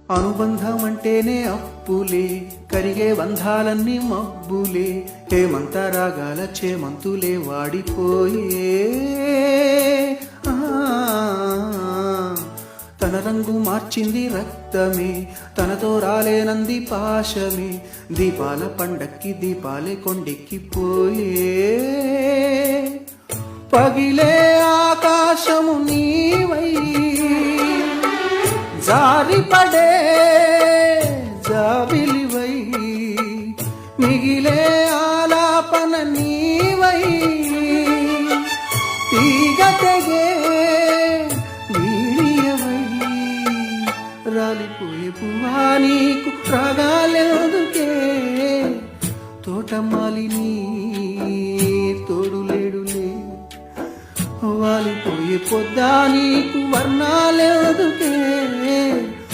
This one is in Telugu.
అనుబంధం అంటేనే అప్పులే, కరిగే బంధాలన్నీ మబ్బులే, హేమంత రాగాల చేమంతులే వాడిపోయే. తన రంగు మార్చింది రక్తమే, తనతో రాలేనంది పాశమే, దీపాల పండక్కి దీపాలే కొండెక్కిపోయే. పగిలే ఆకాశము నీవై, జారిపడే జాబిలివై, మిగిలే ఆలాపన నీవై, తీగ తెగే వీడియవై, రాలిపోయే పువ్వా నీకు రాగాలెందుకే, తోటమాలిని తోడులేడులే, వాలిపోయే పొద్దా నీకు వర్ణాలెందుకే.